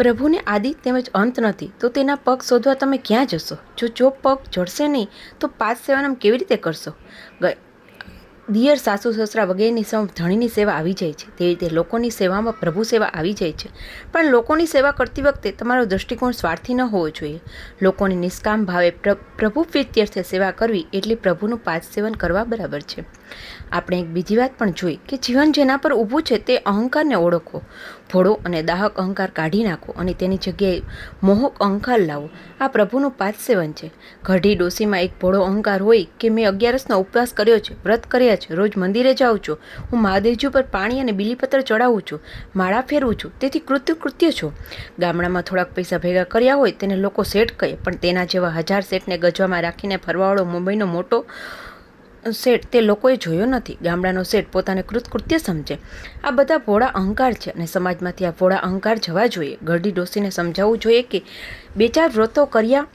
પ્રભુને આદિ તેમજ અંત નથી તો તેના પગ શોધવા તમે ક્યાં જશો? જો પગ જડશે નહીં તો પાદ સેવાનામ કેવી રીતે કરશો? દિયર, સાસુ, સસરા વગેરેની ધણીની સેવા આવી જાય છે, તેવી રીતે લોકોની સેવામાં પ્રભુ સેવા આવી જાય છે. પણ લોકોની સેવા કરતી વખતે તમારો દૃષ્ટિકોણ સ્વાર્થી ન હોવો જોઈએ. લોકોની નિષ્કામ ભાવે પ્રભુ પ્રીત્યર્થે સેવા કરવી એટલે પ્રભુનું પાદ સેવન કરવા બરાબર છે. આપણે એક બીજી વાત પણ જોઈ કે જીવન જેના પર ઊભું છે તે અહંકારને ઓળખો, ભોળો અને દાહક અહંકાર કાઢી નાખો અને તેની જગ્યાએ મોહક અહંકાર લાવો. આ પ્રભુનું પાદ સેવન છે. ઘરડી ડોસીમાં એક ભોળો અહંકાર હોય કે મેં 11નો ઉપવાસ કર્યો છે, વ્રત કર્યા છે, રોજ મંદિરે જાઉં છું, હું મહાદેવજી પર પાણી અને બીલીપત્ર ચડાવું છું, માળા ફેરવું છું, તેથી કૃત્ય છું. ગામડામાં થોડાક પૈસા ભેગા કર્યા હોય તેને લોકો શેઠ કહે, પણ તેના જેવા 1000 શેઠને ગજવામાં રાખીને ફરવાવાળો મુંબઈનો મોટો શેઠ તે લોકોએ જોયો નથી. ગામડાનો શેઠ પોતાને કૃત્ય સમજે. આ બધા ભોળા અહંકાર છે અને સમાજમાંથી આ ભોળા અહંકાર જવા જોઈએ. ઘરડી ડોસીને સમજાવવું જોઈએ કે 2-4 વ્રતો કર્યા,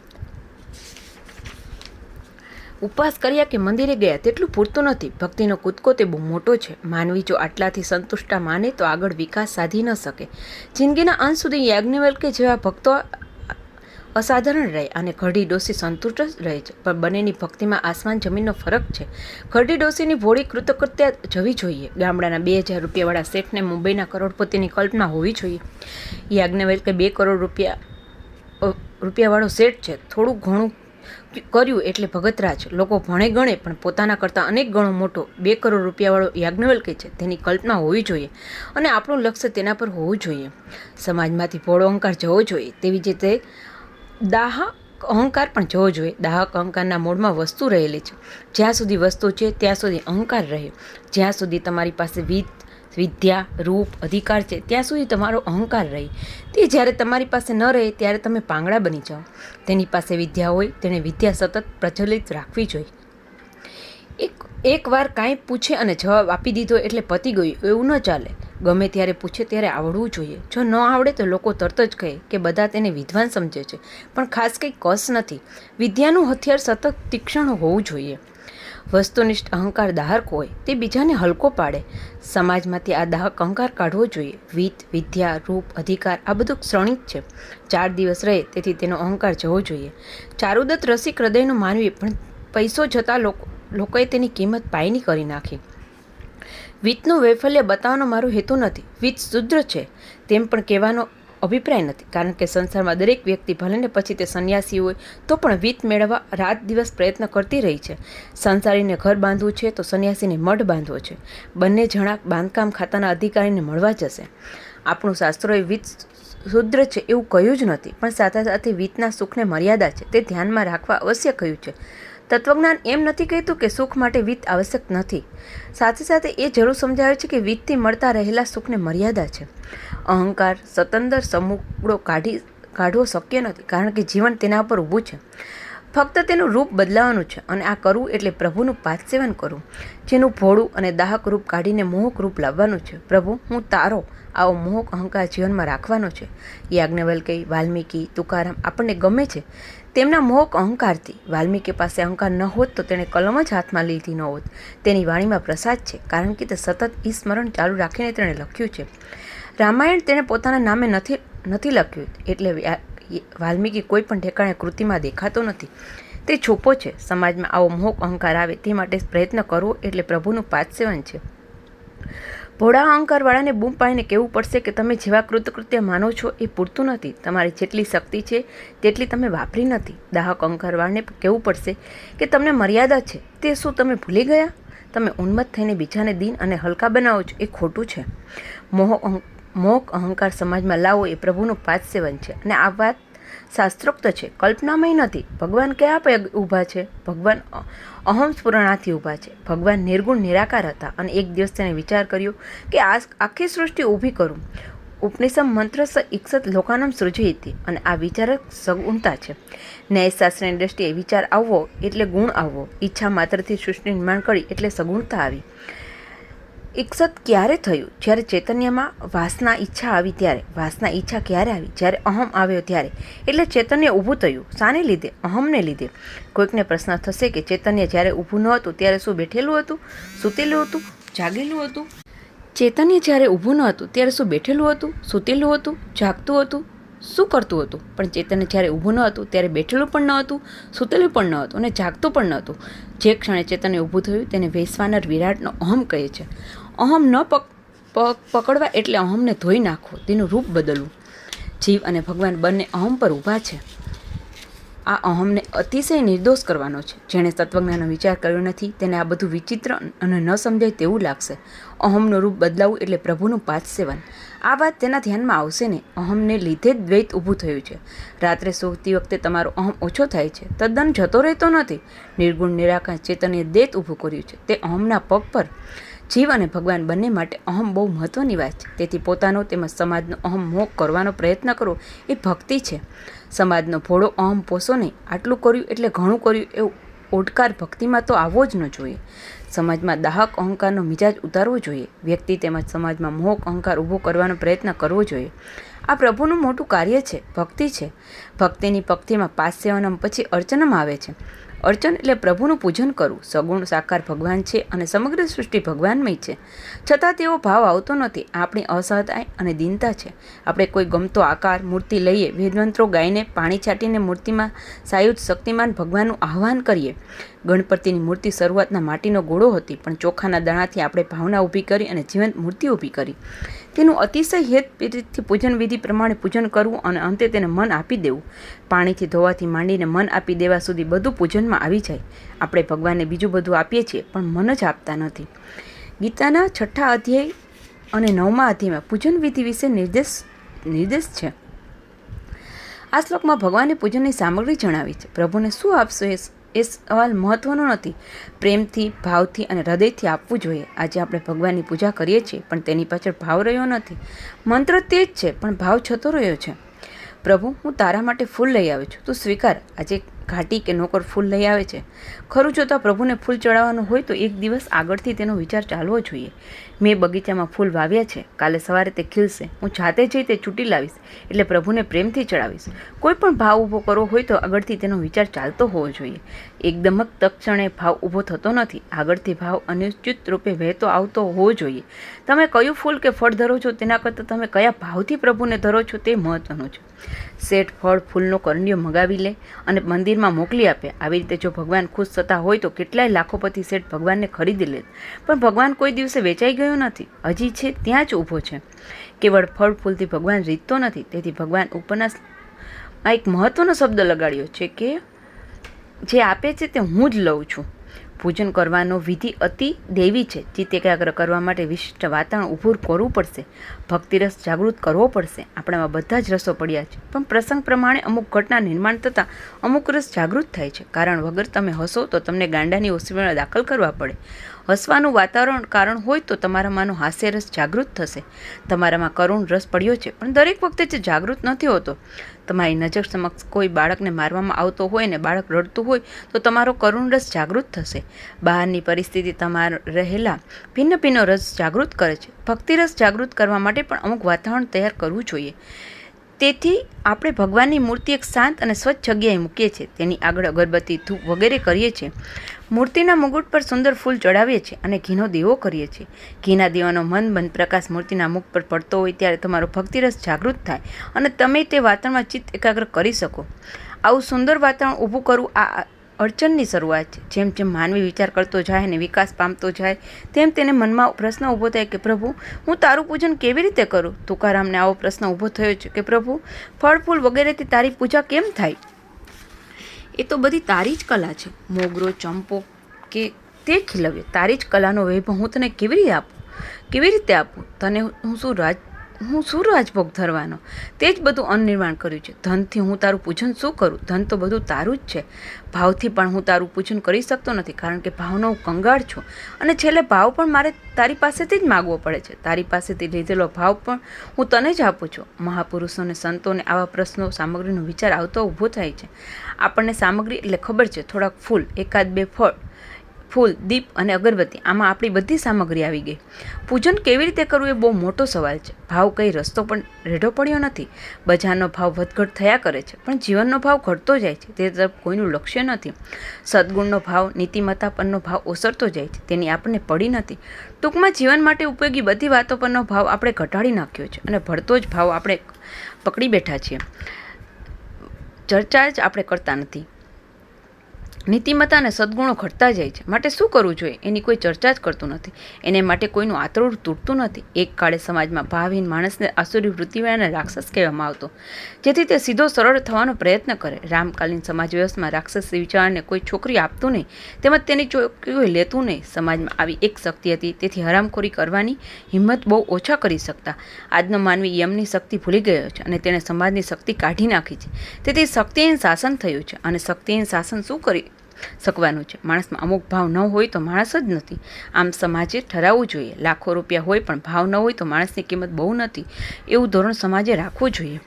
ઉપવાસ કર્યા કે મંદિરે ગયા તેટલું પૂરતું નથી. ભક્તિનો કૂદકો તે બહુ મોટો છે. માનવી જો આટલાથી સંતુષ્ટા માને તો આગળ વિકાસ સાધી ન શકે. જિંદગીના અંત સુધી યાજ્ઞવલ્ક્ય જેવા ભક્તો અસાધારણ રહે અને ઘરડી ડોસી સંતુષ્ટ રહે છે, પણ બંનેની ભક્તિમાં આસમાન જમીનનો ફરક છે. ઘરડી ડોસીની ભોળી કૃતકૃત્યા જવી જોઈએ. ગામડાના 2000 રૂપિયાવાળા શેઠને મુંબઈના કરોડપતિની કલ્પના હોવી જોઈએ. યાજ્ઞવલ્ક્ય 2 કરોડ રૂપિયાવાળો શેઠ છે. થોડું ઘણું કર્યું એટલે ભગતરાજ. લોકો ભણે ગણે પણ પોતાના કરતાં અનેક ગણો મોટો 2 કરોડ રૂપિયાવાળો યાજ્ઞવલ્ક્ય છે તેની કલ્પના હોવી જોઈએ અને આપણું લક્ષ્ય તેના પર હોવું જોઈએ. સમાજમાંથી ભોળો અહંકાર જવો જોઈએ. તેવી જ રીતે દાહક અહંકાર પણ જવો જોઈએ. દાહક અહંકારના મૂળમાં વસ્તુ રહેલી છે. જ્યાં સુધી વસ્તુ છે ત્યાં સુધી અહંકાર રહે. જ્યાં સુધી તમારી પાસે વિદ્યા, રૂપ, અધિકાર છે ત્યાં સુધી તમારો અહંકાર રહે. તે જ્યારે તમારી પાસે ન રહે ત્યારે તમે પાંગડા બની જાઓ. તેની પાસે વિદ્યા હોય તેણે વિદ્યા સતત પ્રચલિત રાખવી જોઈએ. એક વાર કાંઈ પૂછે અને જવાબ આપી દીધો એટલે પતી ગયું એવું ન ચાલે. ગમે ત્યારે પૂછે ત્યારે આવડવું જોઈએ. જો ન આવડે તો લોકો તરત જ કહે કે બધા તેને વિદ્વાન સમજે છે, પણ ખાસ કંઈ કસ નથી. વિદ્યાનું હથિયાર સતત તીક્ષ્ણ હોવું જોઈએ. વસ્તુનિષ્ઠ અહંકાર દાહક હોય તે બીજાને હલકો પાડે. સમાજમાંથી આ દાહક અહંકાર કાઢવો જોઈએ. વિદ્યા, રૂપ, અધિકાર આ બધું ક્ષણિક છે. 4 દિવસ રહે તેથી તેનો અહંકાર જવો જોઈએ. ચારુદત્ત રસિક હૃદયનો માનવી, પણ પૈસો જતા લોકોએ તેની કિંમત પાયની કરી નાખી. વિત્તનું વૈફલ્ય બતાવવાનો મારો હેતુ નથી. વિત્ત શુદ્ર છે તેમ પણ કહેવાનો અભિપ્રાય નથી, કારણ કે સંસારમાં દરેક વ્યક્તિ ભલે ને પછી તે સંન્યાસી હોય તો પણ વિત્ત મેળવવા રાત દિવસ પ્રયત્ન કરતી રહી છે. સંસારીને ઘર બાંધવું છે તો સંન્યાસીને મઢ બાંધવો છે. બંને જણા બાંધકામ ખાતાના અધિકારીને મળવા જશે. આપણું શાસ્ત્રોએ વિત્ત શુદ્ર છે એવું કહ્યું જ નથી, પણ સાથે સાથે વિત્તના સુખને મર્યાદા છે તે ધ્યાનમાં રાખવા અવશ્ય કહ્યું છે. તત્વજ્ઞાન એમ નથી કહેતું કે સુખ માટે વિત્ત આવશ્યક નથી. સાથે સાથે એ જરૂર સમજાવે છે કે વિત્તથી મળતા રહેલા સુખને મર્યાદા છે. અહંકાર સતંદર સમૂળો કાઢવો શક્ય નથી, કારણ કે જીવન તેના પર ઊભું છે. ફક્ત તેનું રૂપ બદલાવાનું છે અને આ કરવું એટલે પ્રભુનું પાદ સેવન કરવું, જેનું ભોળું અને દાહક રૂપ કાઢીને મોહક રૂપ લાવવાનું છે. પ્રભુ હું તારો આવો મોહક અહંકાર જીવનમાં રાખવાનો છે. યાજ્ઞવલ્ક્ય, વાલ્મીકી, તુકારામ આપણને ગમે છે તેમના મોહક અહંકારથી. વાલ્મીકી પાસે અહંકાર ન હોત તો તેણે કલમ જ હાથમાં લીધી ન હોત. તેની વાણીમાં પ્રસાદ છે, કારણ કે તે સતત સ્મરણ ચાલુ રાખીને તેણે લખ્યું છે. રામાયણ તેણે પોતાના નામે નથી લખ્યું, એટલે વાલ્મીકી કોઈ પણ ઠેકાણે કૃતિમાં દેખાતો નથી. તે છૂપો છે. સમાજમાં આવો મોહક અહંકાર આવે તે માટે પ્રયત્ન કરવો એટલે પ્રભુનું પાદ સેવન છે. ભોળા અહંકારવાળાને બૂમ પાડીને કહેવું પડશે કે તમે જેવા કૃત્ય માનો છો એ પૂરતું નથી. તમારી જેટલી શક્તિ છે તેટલી તમે વાપરી નથી. દાહક અહંકારવાળાને કહેવું પડશે કે તમને મર્યાદા છે તે શું તમે ભૂલી ગયા? તમે ઉન્મત્ત થઈને બીજાને દીન અને હલકા બનાવો છો એ ખોટું છે. મોહક અહંકાર સમાજમાં લાવો એ પ્રભુનું પાદ સેવન છે અને આ વાત શાસ્ત્રોક્ત છે, કલ્પનામય નથી. ભગવાન કયા ઊભા છે? ભગવાન અહમ સ્ફુરણાથી ઊભા છે. ભગવાન નિર્ગુણ નિરાકાર હતા અને એક દિવસ તેને વિચાર કર્યો કે આખી સૃષ્ટિ ઊભી કરું. ઉપનિષદ મંત્રસ ઈક્ષત લોકાનામ સૃજયતિ, અને આ વિચાર સગુણતા છે. ન્યાયશાસ્ત્રની દ્રષ્ટિએ વિચાર આવવો એટલે ગુણ આવવો. ઈચ્છા માત્રથી સૃષ્ટિ નિર્માણ કરી એટલે સગુણતા આવી. ઈક્ષત ક્યારે થયું? જ્યારે ચૈતન્યમાં વાસના ઈચ્છા આવી ત્યારે. વાસના ઈચ્છા ક્યારે આવી? જ્યારે અહમ આવ્યો ત્યારે. એટલે ચૈતન્ય ઊભું થયું. શાને લીધે? અહમને લીધે. કોઈકને પ્રશ્ન થશે કે ચૈતન્ય જ્યારે ઊભું ન હતું ત્યારે શું બેઠેલું હતું, સૂતેલું હતું, જાગેલું હતું? ચૈતન્ય જ્યારે ઊભું ન હતું ત્યારે શું બેઠેલું હતું, સૂતેલું હતું, જાગતું હતું? શું કરતું હતું? પણ ચેતન જ્યારે ઊભું ન હતું ત્યારે બેઠેલું પણ ન હતું, સૂતેલું પણ ન હતું અને જાગતું પણ ન હતું. જે ક્ષણે ચેતને ઊભું થયું તેને વૈશ્વાનર વિરાટનો અહમ કહે છે. અહમ ન પકડવા એટલે અહમને ધોઈ નાખવો, તેનું રૂપ બદલવું. જીવ અને ભગવાન બંને અહમ પર ઊભા છે. આ અહમને અતિશય નિર્દોષ કરવાનો છે. જેણે તત્વજ્ઞાનનો વિચાર કર્યો નથી તેને આ બધું વિચિત્ર અને ન સમજાય તેવું લાગશે. અહમનું રૂપ બદલાવું એટલે પ્રભુનું પાદસેવન. આ વાત તેના ધ્યાનમાં આવશે ને. અહમને લીધે જ દ્વૈત ઊભું થયું છે. રાત્રે સૂતી વખતે તમારો અહમ ઓછો થાય છે, તદ્દન જતો રહેતો નથી. નિર્ગુણ નિરાકાર ચેતને દ્વૈત ઊભું કર્યું છે. તે અહમના પગ પર. જીવ અને ભગવાન બંને માટે અહમ બહુ મહત્વની વાત છે. તેથી પોતાનો તેમજ સમાજનો અહમ મોહ કરવાનો પ્રયત્ન કરવો એ ભક્તિ છે. સમાજનો ભોળો અહમ પોષો નહીં. આટલું કર્યું એટલે ઘણું કર્યું એવો ઓડકાર ભક્તિમાં તો આવવો જ ન જોઈએ. સમાજમાં દાહક અહંકારનો મિજાજ ઉતારવો જોઈએ. વ્યક્તિ તેમજ સમાજમાં મોહ અહંકાર ઊભો કરવાનો પ્રયત્ન કરવો જોઈએ. આ પ્રભુનું મોટું કાર્ય છે, ભક્તિ છે. ભક્તિની પંક્તિમાં પાદસેવનમ પછી અર્ચનમ આવે છે. અર્ચન એટલે પ્રભુનું પૂજન કરવું. સગુણ સાકાર ભગવાન છે અને સમગ્ર સૃષ્ટિ ભગવાનમય છે, છતાં તેવો ભાવ આવતો નથી. આપણી અસહાયતા અને દીનતા છે. આપણે કોઈ ગમતો આકાર મૂર્તિ લઈએ, વેદમંત્રો ગાઈને, પાણી છાંટીને મૂર્તિમાં સાયુજ શક્તિમાન ભગવાનનું આહ્વાન કરીએ. ગણપતિની મૂર્તિ શરૂઆતના માટીનો ગોળો હતી, પણ ચોખાના દાણાથી આપણે ભાવના ઊભી કરી અને જીવંત મૂર્તિ ઊભી કરી. તેનું અતિશય હેતથી પૂજન વિધિ પ્રમાણે પૂજન કરવું અને અંતે તેને મન આપી દેવું. પાણીથી ધોવાથી માંડીને મન આપી દેવા સુધી બધું પૂજનમાં આવી જાય. આપણે ભગવાનને બીજું બધું આપીએ છીએ પણ મન જ આપતા નથી. ગીતાના 6 અધ્યાય અને 9મા અધ્યાયમાં પૂજન વિધિ વિશે નિર્દેશ છે. આ શ્લોકમાં ભગવાને પૂજનની સામગ્રી જણાવી છે. પ્રભુને શું આપશો એ સવાલ મહત્વનો નથી. પ્રેમથી, ભાવથી અને હૃદયથી આપવું જોઈએ. આજે આપણે ભગવાનની પૂજા કરીએ છીએ પણ તેની પાછળ ભાવ રહ્યો નથી. મંત્ર તે જ છે પણ ભાવ જતો રહ્યો છે. પ્રભુ, હું તારા માટે ફૂલ લઈ આવ્યો છું, તું સ્વીકાર. આજે ઘાટી કે નોકર ફૂલ લઈ આવે છે. ખરું જોતા પ્રભુને ફૂલ ચડાવવાનું હોય તો એક દિવસ આગળથી તેનો વિચાર ચાલવો જોઈએ. મેં બગીચામાં ફૂલ વાવ્યા છે, કાલે સવારે તે ખીલશે. હું જાતે જઈ તે ચૂંટી લાવીશ એટલે પ્રભુને પ્રેમથી ચડાવીશ. કોઈ પણ ભાવ ઊભો કરવો હોય તો આગળથી તેનો વિચાર ચાલતો હોવો જોઈએ. એકદમ જ તક્ષણે ભાવ ઊભો થતો નથી. આગળથી ભાવ અનિશ્ચિત રૂપે વહેતો આવતો હોવો જોઈએ. તમે કયું ફૂલ કે ફળ ધરો છો તેના કરતાં તમે કયા ભાવથી પ્રભુને ધરો છો તે મહત્વનું છે. શેઠ ફળ ફૂલનો કરંડિયો મગાવી લે અને મંદિરમાં મોકલી આપે. આવી રીતે જો ભગવાન ખુશ થતા હોય તો કેટલાય લાખોપતિ શેઠ ભગવાનને ખરીદી લે. પણ ભગવાન કોઈ દિવસે વેચાઈ ગયો નથી, હજી છે ત્યાં જ ઊભો છે. કેવળ ફળ ફૂલથી ભગવાન રીતતો નથી. તેથી ભગવાન ઉપરના એક મહત્વનો શબ્દ લગાડ્યો છે કે જે આપે છે તે હું જ લઉં છું. પૂજન કરવાનો વિધિ અતિ દૈવી છે. ચિત્ત એકાગ્ર કરવા માટે વિશિષ્ટ વાતાવરણ ઊભું કરવું પડશે. ભક્તિરસ જાગૃત કરવો પડશે. આપણામાં બધા જ રસો પડ્યા છે, પણ પ્રસંગ પ્રમાણે અમુક ઘટના નિર્માણ થતાં અમુક રસ જાગૃત થાય છે. કારણ વગર તમે હસો તો તમને ગાંડાની હોસ્પિટલમાં દાખલ કરવા પડે. હસવાનું વાતાવરણ કારણ હોય તો તમારામાંનો હાસ્ય રસ જાગૃત થશે. તમારામાં કરુણ રસ પડ્યો છે પણ દરેક વખતે જે જાગૃત નથી હોતો. તમારી નજર સમક્ષ કોઈ બાળકને મારવામાં આવતો હોય ને બાળક રડતું હોય તો તમારો કરુણ રસ જાગૃત થશે. બહારની પરિસ્થિતિ તમારા રહેલા ભિન્ન ભિન્ન રસ જાગૃત કરે છે. ભક્તિ રસ જાગૃત કરવા માટે પણ અમુક વાતાવરણ તૈયાર કરવું જોઈએ. તેથી આપણે ભગવાનની મૂર્તિ એક શાંત અને સ્વચ્છ જગ્યાએ મૂકીએ છીએ. તેની આગળ અગરબત્તી, ધૂપ વગેરે કરીએ છીએ. મૂર્તિના મુગુટ પર સુંદર ફૂલ ચડાવીએ છીએ અને ઘીનો દીવો કરીએ છીએ. ઘીના દીવાનો મંદ પ્રકાશ મૂર્તિના મુખ પર પડતો હોય ત્યારે તમારો ભક્તિરસ જાગૃત થાય અને તમે તે વાતાવરણમાં ચિત્ત એકાગ્ર કરી શકો. આવું સુંદર વાતાવરણ ઊભું કરવું આ અર્ચનની શરૂઆત છે. જેમ જેમ માનવી વિચાર કરતો જાય અને વિકાસ પામતો જાય તેમ તેને મનમાં પ્રશ્ન ઊભો થાય કે પ્રભુ, હું તારું પૂજન કેવી રીતે કરું? તુકારામને આવો પ્રશ્ન ઊભો થયો છે કે પ્રભુ, ફળ ફૂલ વગેરેથી તારી પૂજા કેમ થાય? એ તો બધી તારી જ કલા છે. મોગરો, ચંપો કે તે ખીલવ્ય તારી જ કલાનો વૈભવ હું તને કેવી રીતે આપું? તને હું શું રાજભોગ ધરવાનો? તે જ બધું અનિર્માણ કર્યું છે. ધનથી હું તારું પૂજન શું કરું? ધન તો બધું તારું જ છે. ભાવથી પણ હું તારું પૂજન કરી શકતો નથી, કારણ કે ભાવનો હું કંગાળ છું અને છેલ્લે ભાવ પણ મારે તારી પાસેથી જ માગવો પડે છે. તારી પાસેથી લીધેલો ભાવ પણ હું તને જ આપું છું. મહાપુરુષોને, સંતોને આવા પ્રશ્નો, સામગ્રીનો વિચાર આવતો ઊભો થાય છે. આપણને સામગ્રી એટલે ખબર છે, થોડાક ફૂલ, 1-2 ફૂલ, દીપ અને અગરબત્તી. આમાં આપણી બધી સામગ્રી આવી ગઈ. પૂજન કેવી રીતે કરવું એ બહુ મોટો સવાલ છે. ભાવ કઈ રસ્તો પણ રેઢો પડ્યો નથી. બજારનો ભાવ વધઘટ થયા કરે છે પણ જીવનનો ભાવ ઘટતો જાય છે. તે તરફ કોઈનું લક્ષ્ય નથી. સદગુણનો ભાવ, નીતિમત્તા પરનો ભાવ ઓસરતો જાય છે. તેની આપણને પડી નથી. ટૂંકમાં જીવન માટે ઉપયોગી બધી વાતો પરનો ભાવ આપણે ઘટાડી નાખ્યો છે અને ભળતો જ ભાવ આપણે પકડી બેઠા છીએ. ચર્ચા જ આપણે કરતા નથી. નીતિમત્તા અને સદગુણો ઘટતા જાય છે. માટે શું કરવું જોઈએ એની કોઈ ચર્ચા જ કરતું નથી. એને માટે કોઈનું આતરડું તૂટતું નથી. એક કાળે સમાજમાં ભાવહીન માણસને આસુરી વૃત્તિવાળાને રાક્ષસ કહેવામાં આવતો, જેથી તે સીધો સરળ થવાનો પ્રયત્ન કરે. રામકાલીન સમાજ વ્યવસ્થામાં રાક્ષસી વિચારને કોઈ છોકરી આપતું નહીં, તેમજ તેની ચોકીઓ લેતું નહીં. સમાજમાં આવી એક શક્તિ હતી, તેથી હરામખોરી કરવાની હિંમત બહુ ઓછા કરી શકતા. આજનો માનવી યમની શક્તિ ભૂલી ગયો છે અને તેણે સમાજની શક્તિ કાઢી નાખી છે. તેથી શક્તિહીન શાસન થયું છે. અને શક્તિહીન શાસન શું કરી શકવાનું છે? માણસમાં અમુક ભાવ ન હોય તો માણસ જ નથી. આમ સમાજે ઠરાવવું જોઈએ. લાખો રૂપિયા હોય પણ ભાવ ન હોય તો માણસની કિંમત બહુ નથી, એવું ધોરણ સમાજે રાખવું જોઈએ.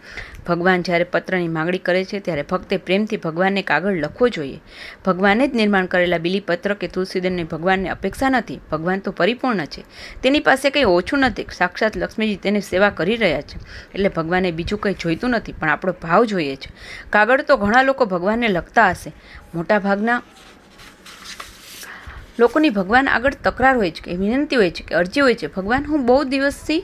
ભગવાન જ્યારે પત્રની માગણી કરે છે ત્યારે ભક્તે પ્રેમથી ભગવાનને કાગળ લખવો જોઈએ. ભગવાને જ નિર્માણ કરેલા બીલીપત્ર કે તુલસીદળની ભગવાનને અપેક્ષા નથી. ભગવાન તો પરિપૂર્ણ છે, તેની પાસે કંઈ ઓછું નથી. સાક્ષાત લક્ષ્મીજી તેની સેવા કરી રહ્યા છે, એટલે ભગવાને બીજું કંઈ જોઈતું નથી, પણ આપણો ભાવ જોઈએ છે. કાગળ તો ઘણા લોકો ભગવાનને લખતા હશે. મોટા ભાગના લોકોની ભગવાન આગળ તકરાર હોય છે, કે વિનંતી હોય છે, કે અરજી હોય છે. ભગવાન, હું બહુ દિવસથી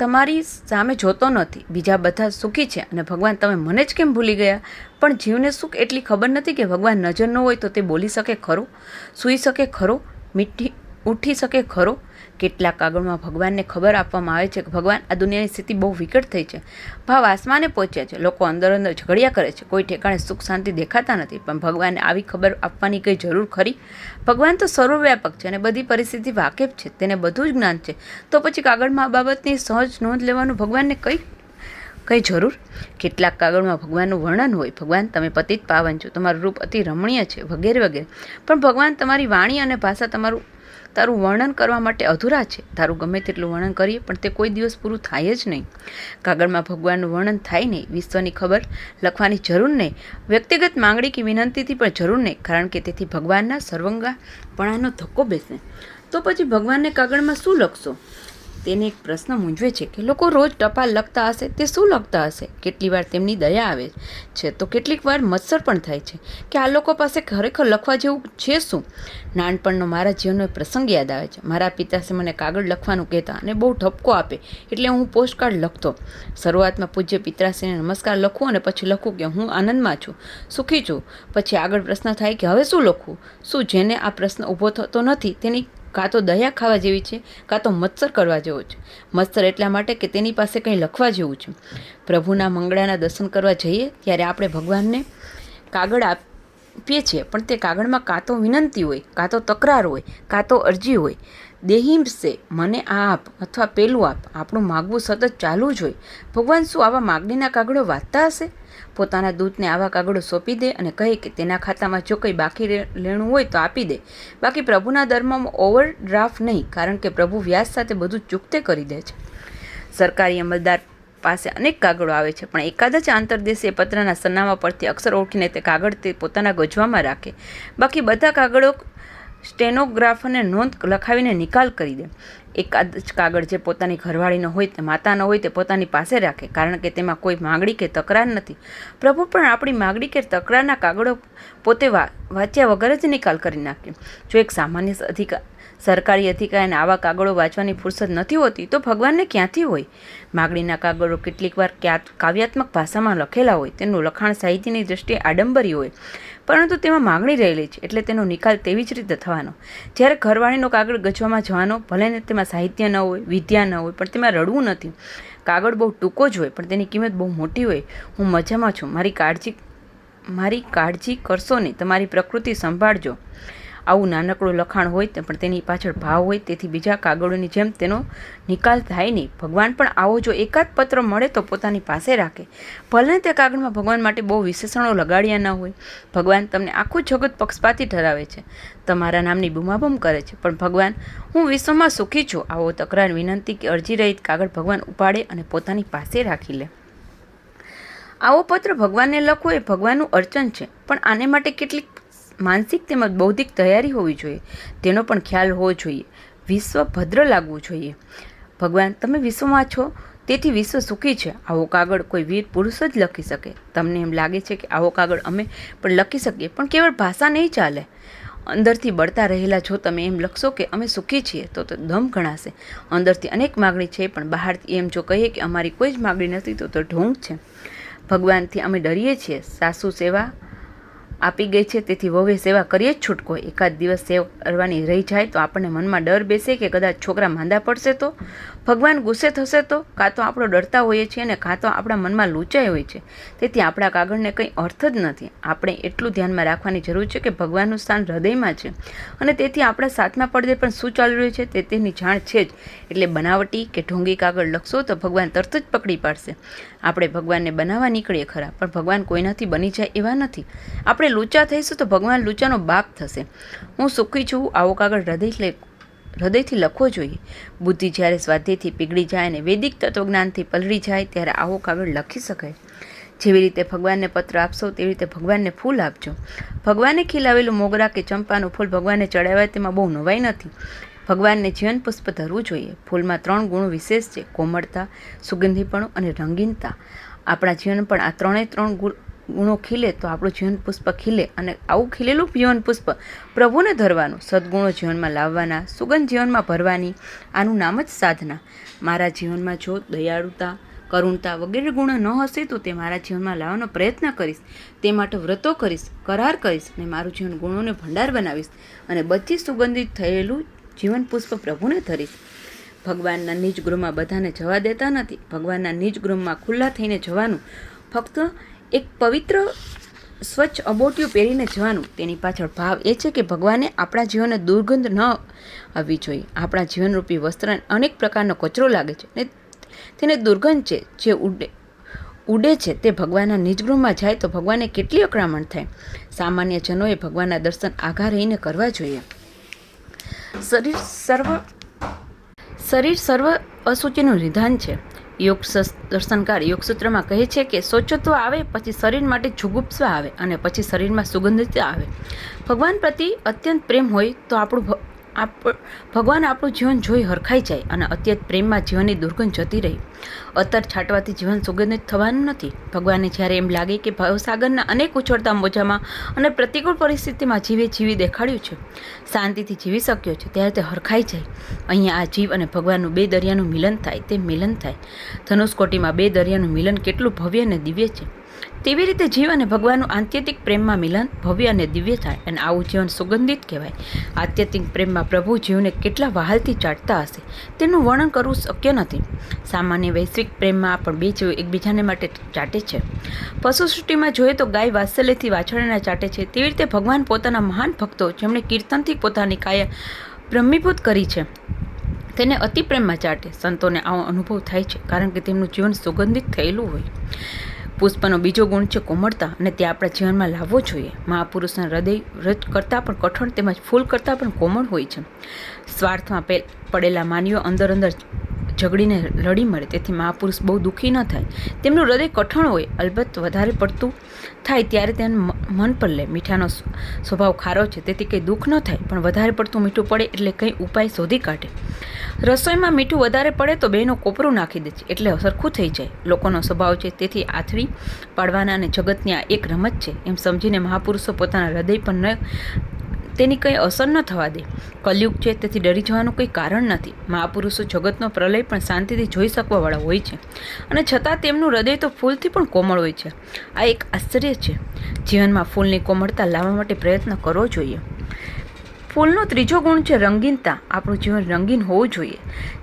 તમારી સામે જોતો નથી. બીજા બધા સુખી છે અને ભગવાન તમે મને જ કેમ ભૂલી ગયા? પણ જીવને સુખ એટલી ખબર નથી કે ભગવાન નજર ન હોય તો તે બોલી શકે ખરો, સૂઈ શકે ખરો, મીઠી ઉઠી શકે ખરો? કેટલાક કાગળમાં ભગવાનને ખબર આપવામાં આવે છે કે ભગવાન, આ દુનિયાની સ્થિતિ બહુ વિકટ થઈ છે. ભાવ આસમાને પહોંચ્યા છે. લોકો અંદર અંદર ઝઘડ્યા કરે છે. કોઈ ઠેકાણે સુખ શાંતિ દેખાતા નથી. પણ ભગવાનને આવી ખબર આપવાની કંઈ જરૂર ખરી? ભગવાન તો સર્વવ્યાપક છે અને બધી પરિસ્થિતિ વાકેફ છે. તેને બધું જ જ્ઞાન છે. તો પછી કાગળમાં આ બાબતની સહજ નોંધ લેવાનું ભગવાનને કઈ જરૂર? કેટલાક કાગળમાં ભગવાનનું વર્ણન હોય. ભગવાન, તમે પતિત પાવન છો, તમારું રૂપ અતિ રમણીય છે, વગેરે વગેરે. પણ ભગવાન, તમારી વાણી અને ભાષા તારું વર્ણન કરવા માટે અધૂરા છે. તારું ગમે તેટલું વર્ણન કરીએ પણ તે કોઈ દિવસ પૂરું થાય જ નહીં. કાગળમાં ભગવાનનું વર્ણન થાય નહીં. વિશ્વની ખબર લખવાની જરૂર નહીં. વ્યક્તિગત માંગણી કે વિનંતીથી પણ જરૂર નહીં, કારણ કે તેથી ભગવાનના સર્વંગાપણાનો ધક્કો બેસે. તો પછી ભગવાનને કાગળમાં શું લખશો? તેને એક પ્રશ્ન મૂંઝવે છે કે લોકો રોજ ટપાલ લખતા હશે, તે શું લખતા હશે? કેટલી વાર તેમની દયા આવે છે તો કેટલીક વાર મત્સર પણ થાય છે કે આ લોકો પાસે ખરેખર લખવા જેવું છે શું? નાનપણનો મારા જીવનનો પ્રસંગ યાદ આવે છે. મારા પિતાશ્રી મને કાગળ લખવાનું કહેતા અને બહુ ઠપકો આપે, એટલે હું પોસ્ટકાર્ડ લખતો. શરૂઆતમાં પૂજ્ય પિતાશ્રીને નમસ્કાર લખું અને પછી લખું કે હું આનંદમાં છું, સુખી છું. પછી આગળ પ્રશ્ન થાય કે હવે શું લખવું? શું જેને આ પ્રશ્ન ઊભો થતો નથી તેની કાં તો દયા ખાવા જેવી છે, કાં તો મત્સર કરવા જેવો છે. મત્સર એટલા માટે કે તેની પાસે કંઈ લખવા જેવું છે. પ્રભુના મંગળાના દર્શન કરવા જઈએ ત્યારે આપણે ભગવાનને કાગળ આપીએ છીએ, પણ તે કાગળમાં કાં તો વિનંતી હોય, કાં તો તકરાર હોય, કાં તો અરજી હોય. દેહિંસે મને આ આપ અથવા પેલું આપ. આપણું માગવું સતત ચાલુ જ હોય. ભગવાન શું આવા માગણીના કાગળો વાંચતા હશે? પોતાના દૂતને આવા કાગળો સોંપી દે અને કહે કે તેના ખાતામાં જો કંઈ બાકી લેણું હોય તો આપી દે. બાકી પ્રભુના દરમાં ઓવરડ્રાફ્ટ નહીં, કારણ કે પ્રભુ વ્યાજ સાથે બધું ચૂકતે કરી દે છે. સરકારી અમલદાર પાસે અનેક કાગળો આવે છે, પણ એકાદ જ આંતરદેશીય પત્રના સરનામા પરથી અક્ષર ઓળખીને તે કાગળ તે પોતાના ગજવામાં રાખે. બાકી બધા કાગળો સ્ટેનોગ્રાફરને નોંધ લખાવીને નિકાલ કરી દે. એકાદ જ કાગળ જે પોતાની ઘરવાળીનો હોય, તે માતાનો હોય, તે પોતાની પાસે રાખે, કારણ કે તેમાં કોઈ માગણી કે તકરાર નથી. પ્રભુ પણ આપણી માગણી કે તકરારના કાગળો પોતે વાંચ્યા વગર જ નિકાલ કરી નાખે. જો એક સામાન્ય સરકારી અધિકારીને આવા કાગળો વાંચવાની ફુરસદ નથી હોતી તો ભગવાનને ક્યાંથી હોય? માગણીના કાગળો કેટલીક વાર કાવ્યાત્મક ભાષામાં લખેલા હોય. તેનું લખાણ સાહિત્યની દૃષ્ટિએ આડંબરી હોય, પરંતુ તેમાં માગણી રહેલી છે, એટલે તેનો નિકાલ તેવી જ રીતે થવાનો. જ્યારે ઘરવાળીનો કાગળ ગજવામાં જવાનો, ભલે ને તેમાં સાહિત્ય ન હોય, વિદ્યા ન હોય, પણ તેમાં રડવું નથી. કાગળ બહુ ટૂંકો જ હોય, પણ તેની કિંમત બહુ મોટી હોય. હું મજામાં છું, મારી કાળજી કરશો નહીં, તમારી પ્રકૃતિ સંભાળજો. આવું નાનકડું લખાણ હોય પણ તેની પાછળ ભાવ હોય, તેથી બીજા કાગળોની જેમ તેનો નિકાલ થાય નહીં. ભગવાન પણ આવો જો એકાદ પત્ર મળે તો પોતાની પાસે રાખે. ભલે તે કાગળમાં ભગવાન માટે બહુ વિશેષણો લગાડ્યા ન હોય. ભગવાન તમને આખું જગત પક્ષપાતી ઠરાવે છે, તમારા નામની બૂમાબૂમ કરે છે, પણ ભગવાન, હું વિશ્વમાં સુખી છું, આવો તકરાર, વિનંતી કે અરજી રહિત કાગળ ભગવાન ઉપાડે અને પોતાની પાસે રાખી લે. આવો પત્ર ભગવાનને લખવો એ ભગવાનનું અર્ચન છે, પણ આને માટે કેટલીક માનસિક તેમજ બૌદ્ધિક તૈયારી હોવી જોઈએ. તેનો પણ ખ્યાલ હોવો જોઈએ. વિશ્વ ભદ્ર લાગવું જોઈએ. ભગવાન, તમે વિશ્વમાં છો, તેથી વિશ્વ સુખી છે. આવો કાગળ કોઈ વીર પુરુષ જ લખી શકે. તમને એમ લાગે છે કે આવો કાગળ અમે પણ લખી શકીએ, પણ કેવળ ભાષા નહીં ચાલે. અંદરથી બળતા રહેલા જો તમે એમ લખશો કે અમે સુખી છીએ તો દમ ગણાશે. અંદરથી અનેક માગણી છે, પણ બહારથી એમ જો કહીએ કે અમારી કોઈ જ માગણી નથી તો ઢોંગ છે. ભગવાનથી અમે ડરીએ છીએ. સાસુ સેવા આપી ગઈ છે, તેથી વહુએ સેવા કરીએ જ છૂટકો. એકાદ દિવસ સેવા કરવાની રહી જાય તો આપણને મનમાં ડર બેસે કે કદાચ છોકરા માંદા પડશે તો, ભગવાન ગુસ્સે થશે તો. કાં તો આપણે ડરતા હોઈએ છીએ અને કાં તો આપણા મનમાં લૂંચાઈ હોય છે. તેથી આપણા કાગળને કંઈ અર્થ જ નથી. આપણે એટલું ધ્યાનમાં રાખવાની જરૂર છે કે ભગવાનનું સ્થાન હૃદયમાં છે, અને તેથી આપણા સાતમા પડદે પણ શું ચાલી રહ્યું છે તે તેની જાણ છે જ. એટલે બનાવટી કે ઢોંગી કાગળ લખશો તો ભગવાન તરત જ પકડી પાડશે. આપણે ભગવાનને બનાવવા નીકળીએ ખરા, પણ ભગવાન કોઈનાથી બની જાય એવા નથી. આપણે લૂંચા થઈશું તો ભગવાન લૂંચાનો બાપ થશે. હું સુખી છું આવો કાગળ હૃદયથી લખવો જોઈએ. બુદ્ધિ જ્યારે સ્વાધ્યાયથી પીગળી જાય અને વૈદિક તત્વજ્ઞાનથી પલળી જાય ત્યારે આવો કાગળ લખી શકાય. જેવી રીતે ભગવાનને પત્ર આપશો તેવી રીતે ભગવાનને ફૂલ આપજો. ભગવાને ખીલાવેલું મોગરા કે ચંપાનું ફૂલ ભગવાનને ચડાવ્યા તેમાં બહુ નવાઈ નથી. ભગવાનને જીવન પુષ્પ ધરવું જોઈએ. ફૂલમાં 3 ગુણો વિશેષ છે: કોમળતા, સુગંધીપણું અને રંગીનતા. આપણા જીવન પણ આ 3 ગુણો ખીલે તો આપણું જીવન પુષ્પ ખીલે. અને આવું ખીલેલું જીવન પુષ્પ પ્રભુને ધરવાનું, સદગુણો જીવનમાં લાવવાના, સુગંધ જીવનમાં ભરવાની. આનું નામ જ સાધના. મારા જીવનમાં જો દયાળુતા, કરુણતા વગેરે ગુણો ન હશે તો તે મારા જીવનમાં લાવવાનો પ્રયત્ન કરીશ. તે માટે વ્રતો કરીશ, કરાર કરીશ અને મારું જીવન ગુણોને ભંડાર બનાવીશ અને બધી સુગંધિત થયેલું જીવન પુષ્પ પ્રભુને ધરીશ. ભગવાનના નિજ ગૃહમાં બધાને જવા દેતા નથી. ભગવાનના નિજ ગૃહમાં ખુલ્લા થઈને જવાનું, ફક્ત એક પવિત્ર સ્વચ્છ અબોટિયું પહેરીને જવાનું. તેની પાછળ ભાવ એ છે કે ભગવાને આપણા જીવનને દુર્ગંધ ન આવવી જોઈએ. આપણા જીવનરૂપી વસ્ત્રને અનેક પ્રકારનો કચરો લાગે છે ને તેને દુર્ગંધ છે. જે ઉડે છે તે ભગવાનના નિજગૃહમાં જાય તો ભગવાનને કેટલી અકળામણ થાય. સામાન્ય જનોએ ભગવાનના દર્શન આઘા રહીને કરવા જોઈએ. શરીર સર્વ અશુચિનું નિધાન છે. યોગ દર્શનકાર યોગસૂત્રમાં કહે છે કે શૌચત્વ આવે પછી શરીર માટે જુગુપ્સા આવે અને પછી શરીરમાં સુગંધિતતા આવે. ભગવાન પ્રત્યે અત્યંત પ્રેમ હોય તો ભગવાન આપણું જીવન જોઈ હરખાઈ જાય અને અત્યંત પ્રેમમાં જીવનની દુર્ગંધ જતી રહી. અત્તર છાંટવાથી જીવન સુગંધિત થવાનું નથી. ભગવાનને જ્યારે એમ લાગે કે ભવસાગરના અનેક ઉછળતા મોજામાં અને પ્રતિકૂળ પરિસ્થિતિમાં જીવી દેખાડ્યું છે, શાંતિથી જીવી શક્યો છે, ત્યારે તે હરખાઈ જાય. અહીંયા આ જીવ અને ભગવાનનું 2 દરિયાનું મિલન થાય તે મિલન થાય. ધનુષકોટીમાં 2 દરિયાનું મિલન કેટલું ભવ્ય અને દિવ્ય છે, તેવી રીતે જીવ અને ભગવાનનું આત્યંતિક પ્રેમમાં મિલન ભવ્ય અને દિવ્ય થાય અને આવું જીવન સુગંધિત કહેવાય. આત્યંતિક પ્રેમમાં પ્રભુ જીવને કેટલા વહાલથી ચાટતા હશે તેનું વર્ણન કરવું શક્ય નથી. સામાન્ય વૈશ્વિક પ્રેમમાં પણ 2 જીવો એકબીજાને માટે ચાટે છે. પશુ સૃષ્ટિમાં જોઈએ તો ગાય વાત્સલ્યથી વાછરડાને ચાટે છે, તેવી રીતે ભગવાન પોતાના મહાન ભક્તો જેમણે કીર્તનથી પોતાની કાયા બ્રહ્મીભૂત કરી છે તેને અતિ પ્રેમમાં ચાટે. સંતોને આવો અનુભવ થાય છે કારણ કે તેમનું જીવન સુગંધિત થયેલું હોય. પુષ્પનો બીજો ગુણ છે કોમળતા, અને તે આપણા જીવનમાં લાવવો જોઈએ. મહાપુરુષના હૃદય વ્રત કરતાં પણ કઠણ તેમજ ફૂલ કરતાં પણ કોમળ હોય છે. સ્વાર્થમાં પડેલા માનવીઓ અંદર ઝઘડીને લડી મળે, તેથી મહાપુરુષ બહુ દુઃખી ન થાય. તેમનું હૃદય કઠણ હોય. અલબત્ત વધારે પડતું થાય ત્યારે તેનું મન પર લે. મીઠાનો સ્વભાવ ખારો છે, તેથી કંઈ દુઃખ ન થાય, પણ વધારે પડતું મીઠું પડે એટલે કંઈ ઉપાય શોધી કાઢે. રસોઈમાં મીઠું વધારે પડે તો બેનો કોપરું નાખી દે છે, એટલે સરખું થઈ જાય. લોકોનો સ્વભાવ છે, તેથી આથડી પાડવાના અને જગતની આ એક રમત છે એમ સમજીને મહાપુરુષો પોતાના હૃદય પર તેની કંઈ અસર ન થવા દે. કલયુગ છે, તેથી ડરી જવાનું કંઈ કારણ નથી. મહાપુરુષો જગતનો પ્રલય પણ શાંતિથી જોઈ શકવાવાળા હોય છે, અને છતાં તેમનું હૃદય તો ફૂલથી પણ કોમળ હોય છે. આ એક આશ્ચર્ય છે. જીવનમાં ફૂલની કોમળતા લાવવા માટે પ્રયત્ન કરવો જોઈએ. ફૂલનો ત્રીજો ગુણ છે રંગીનતા. આપણું જીવન રંગીન હોવું જોઈએ.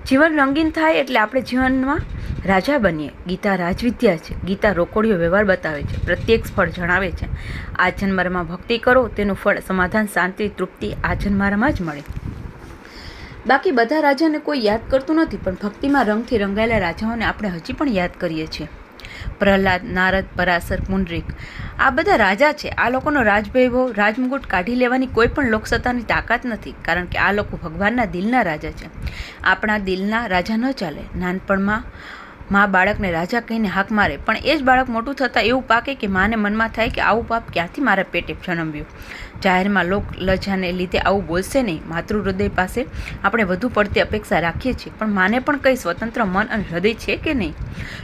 જીવન રંગીન થાય એટલે આપણે જીવનમાં રાજા બનીએ. ગીતા રાજવિદ્યા છે. ગીતા રોકડીયો વ્યવહાર બતાવે છે, પ્રત્યેક ફળ જણાવે છે. આ જન્મમાં ભક્તિ કરો, તેનું ફળ સમાધાન, શાંતિ, તૃપ્તિ આ જન્મમાં જ મળે. બાકી બધા રાજાને કોઈ યાદ કરતું નથી, પણ ભક્તિમાં રંગથી રંગાયેલા રાજાઓને આપણે હજી પણ યાદ કરીએ છીએ. પ્રહલાદ, નારદ, પરાશર, પુંડરીક આ બધા રાજા છે. આ લોકોનો રાજવૈભવ, રાજમુકુટ કાઢી લેવાની કોઈ પણ લોકસત્તાની તાકાત નથી, કારણ કે આ લોકો ભગવાનના દિલના રાજા છે. આપણા દિલના રાજા ન ચાલે. નાનપણમાં મા બાળકને રાજા કહીને હાક મારે, પણ એ જ બાળક મોટું થતાં એવું પાકે કે માને મનમાં થાય કે આવું પાપ ક્યાંથી મારા પેટે જન્મ્યું. જાહેરમાં લોક લજાને લીધે આવું બોલશે નહીં. માતૃ હૃદય પાસે આપણે વધુ પડતી અપેક્ષા રાખીએ છીએ, પણ માને પણ કંઈ સ્વતંત્ર મન અને હૃદય છે કે નહીં?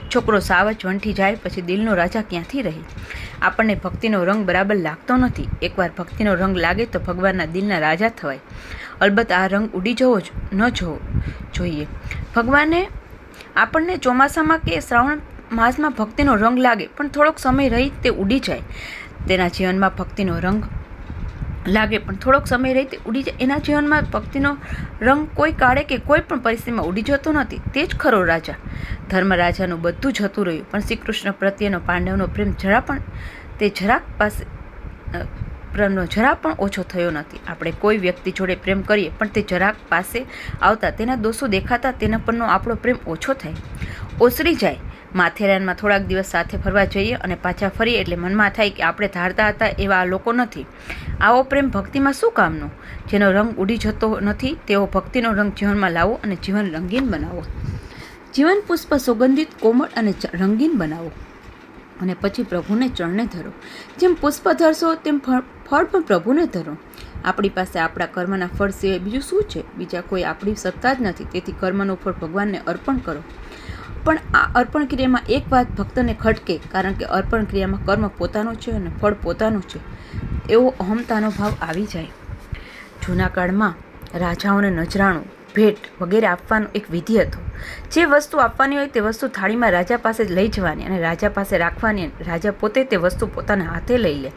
છોકરો સાવજ વંઠી જાય પછી દિલનો રાજા ક્યાંથી રહે? આપણને ભક્તિનો રંગ બરાબર લાગતો નથી. એકવાર ભક્તિનો રંગ લાગે તો ભગવાનના દિલના રાજા થવાય. અલબત્ત આ રંગ ઉડી જવો ન જવો જોઈએ. ભગવાને આપણને ચોમાસામાં કે શ્રાવણ માસમાં ભક્તિનો રંગ લાગે, પણ થોડોક સમય રહી તે ઉડી જાય. તેના જીવનમાં ભક્તિનો રંગ લાગે પણ થોડોક સમય રહી તે ઉડી જાય. એના જીવનમાં ભક્તિનો રંગ કોઈ કાળે કે કોઈ પણ પરિસ્થિતિમાં ઉડી જતો નથી. તે જ ખરો રાજા. ધર્મરાજાનું બધું જતું રહ્યું, પણ શ્રી કૃષ્ણ પ્રત્યેનો પાંડવનો પ્રેમ જરા પણ ઓછો થયો નથી. આપણે કોઈ વ્યક્તિ જોડે પ્રેમ કરીએ પણ તે જરાક પાસે આવતા તેના દોષો દેખાતા તેના પરનો આપણો પ્રેમ ઓછો થાય, ઓસરી જાય. માથેરાનમાં થોડાક દિવસ સાથે ફરવા જઈએ અને પાછા ફરીએ એટલે મનમાં થાય કે આપણે ધારતા હતા એવા આ લોકો નથી. આવો પ્રેમ ભક્તિમાં શું કામનો? જેનો રંગ ઉડી જતો નથી તેવો ભક્તિનો રંગ જીવનમાં લાવો અને જીવન રંગીન બનાવો. જીવન પુષ્પ સુગંધિત, કોમળ અને રંગીન બનાવો અને પછી પ્રભુને ચરણે ધરો. જેમ પુષ્પ ધરશો તેમ ફળ પણ પ્રભુને ધરો. આપણી પાસે આપણા કર્મના ફળ સિવાય બીજું શું છે? બીજા કોઈ આપણી સત્તા જ નથી. તેથી કર્મનું ફળ ભગવાનને અર્પણ કરો. પણ આ અર્પણ ક્રિયામાં એક વાત ભક્તને ખટકે, કારણ કે અર્પણ ક્રિયામાં કર્મ પોતાનું છે અને ફળ પોતાનું છે એવો અહમતાનો ભાવ આવી જાય. જૂના કાળમાં રાજાઓને નજરાણું, ભેટ વગેરે આપવાનો એક વિધિ હતો. જે વસ્તુ આપવાની હોય તે વસ્તુ થાળીમાં રાજા પાસે લઈ જવાની અને રાજા પાસે રાખવાની. રાજા પોતે તે વસ્તુ પોતાના હાથે લઈ લે.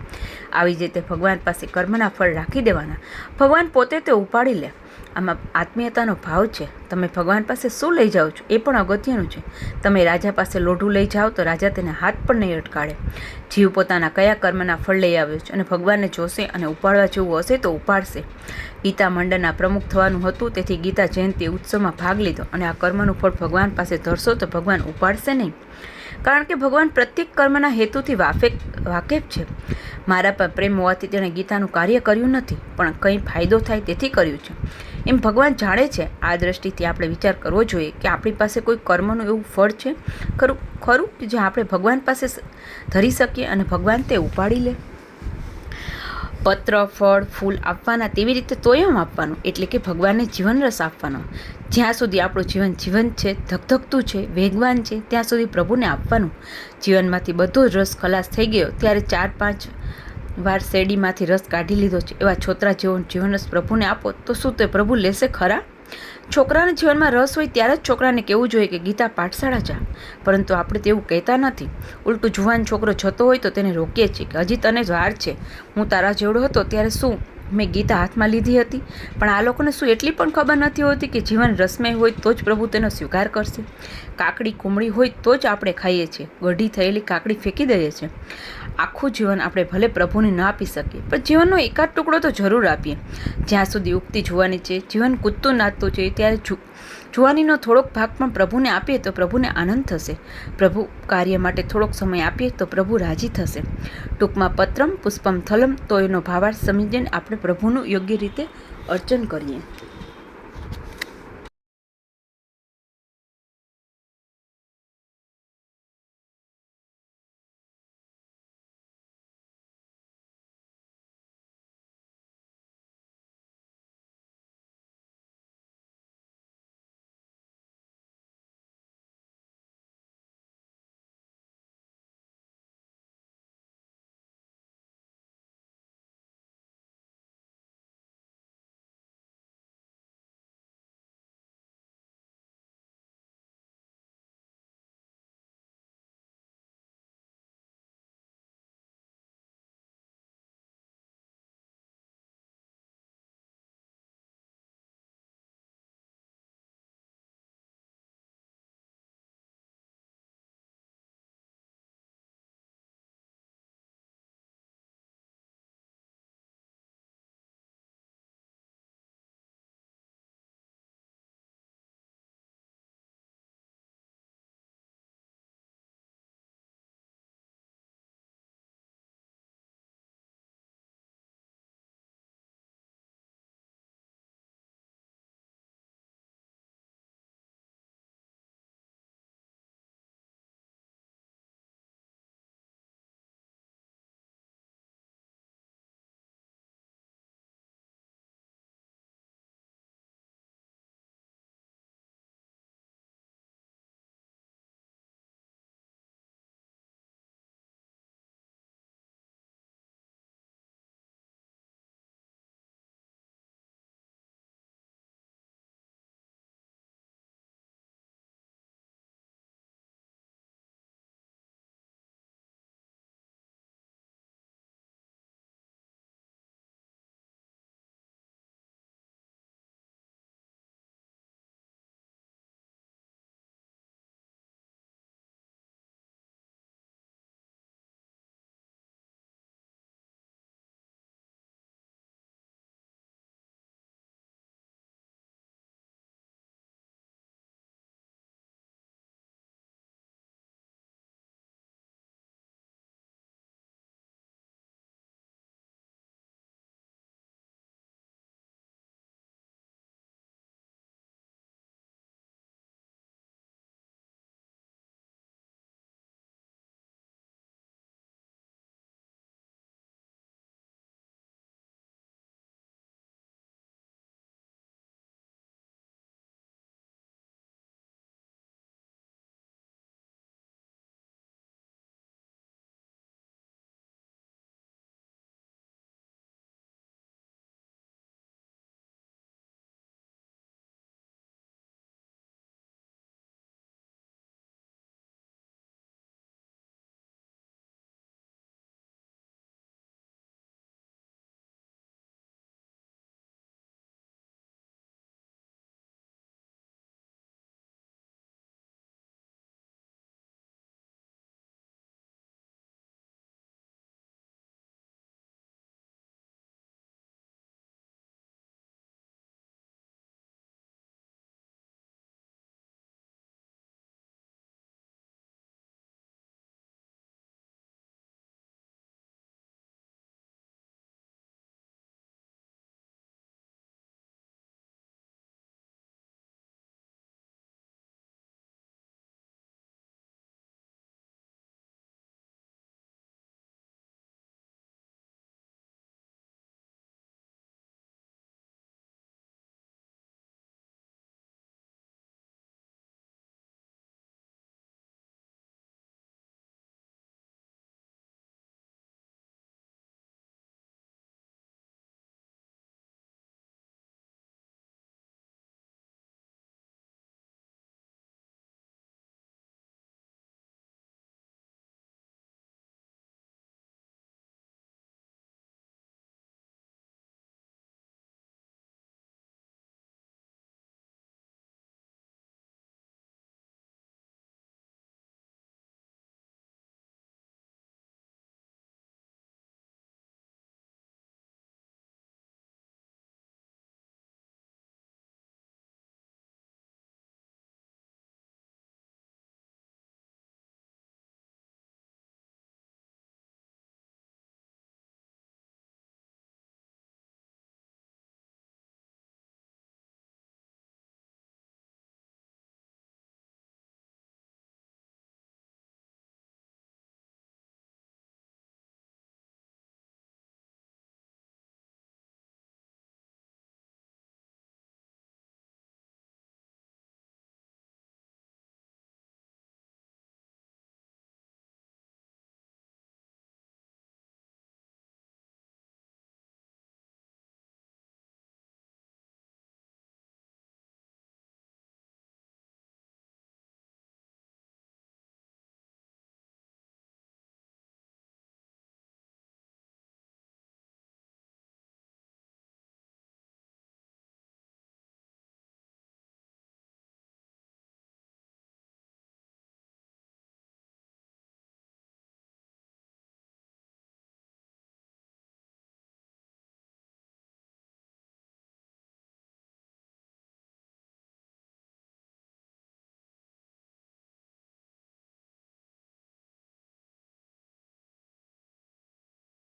આવી જ રીતે ભગવાન પાસે કર્મના ફળ રાખી દેવાના. ભગવાન પોતે તે ઉપાડી લે. આમાં આત્મીયતાનો ભાવ છે. તમે ભગવાન પાસે શું લઈ જાઓ છો એ પણ અગત્યનું છે. તમે રાજા પાસે લોઢું લઈ જાઓ તો રાજા તેને હાથ પણ નહીં અટકાડે. જીવ પોતાના કયા કર્મના ફળ લઈ આવ્યો છે અને ભગવાનને જોશે અને ઉપાડવા જેવું હશે તો ઉપાડશે. ગીતા મંડળના પ્રમુખ થવાનું હતું, તેથી ગીતા જયંતિ ઉત્સવમાં ભાગ લીધો અને આ કર્મનું ફળ ભગવાન પાસે ધરશો તો ભગવાન ઉપાડશે નહીં, કારણ કે ભગવાન પ્રત્યેક કર્મના હેતુથી વાકેફ છે. મારા પર પ્રેમ હોવાથી તેણે ગીતાનું કાર્ય કર્યું નથી, પણ કંઈ ફાયદો થાય તેથી કર્યું છે એમ ભગવાન જાણે છે. આ દ્રષ્ટિથી આપણે વિચાર કરવો જોઈએ કે આપણી પાસે કોઈ કર્મનું એવું ફળ છે ખરું કે જે આપણે ભગવાન પાસે ધરી શકીએ અને ભગવાન તે ઉપાડી લે. પત્ર, ફળ, ફૂલ આપવાના તેવી રીતે તોયમ આપવાનું, એટલે કે ભગવાનને જીવનરસ આપવાનો. જ્યાં સુધી આપણું જીવન જીવંત છે, ધગધગતું છે, વેગવાન છે, ત્યાં સુધી પ્રભુને આપવાનું. જીવનમાંથી બધો જ રસ ખલાસ થઈ ગયો ત્યારે 4-5 વાર શેરડીમાંથી રસ કાઢી લીધો છે એવા છોતરા જેવો જીવનરસ પ્રભુને આપો તો શું તે પ્રભુ લેશે ખરા? છોકરાના જીવનમાં રસ હોય ત્યારે જ છોકરાને કહેવું જોઈએ કે ગીતા પાઠશાળા જા, પરંતુ આપણે તેવું કહેતા નથી. ઉલટું જુવાન છોકરો જતો હોય તો તેને રોકીએ છીએ કે હજી તને જ વાર છે. હું તારા જેવડો હતો ત્યારે શું મેં ગીતા હાથમાં લીધી હતી? પણ આ લોકોને શું એટલી પણ ખબર નથી હોતી કે જીવન રસમય હોય તો જ પ્રભુ તેનો સ્વીકાર કરશે. કાકડી કુમળી હોય તો જ આપણે ખાઈએ છીએ. ગઢી થયેલી કાકડી ફેંકી દઈએ છીએ. આખું જીવન આપણે ભલે પ્રભુને ન આપી શકીએ, પણ જીવનનો એકાદ ટુકડો તો જરૂર આપીએ. જ્યાં સુધી ઉગતી જુવાની છે, જીવન કૂદતું નાચતું છે, ત્યારે જુવાનીનો થોડોક ભાગ પણ પ્રભુને આપીએ તો પ્રભુને આનંદ થશે. પ્રભુ કાર્ય માટે થોડોક સમય આપીએ તો પ્રભુ રાજી થશે. ટૂંકમાં પત્રમ પુષ્પમ થલમ, તો એનો ભાવાર્થ સમજીને આપણે પ્રભુનું યોગ્ય રીતે અર્ચન કરીએ.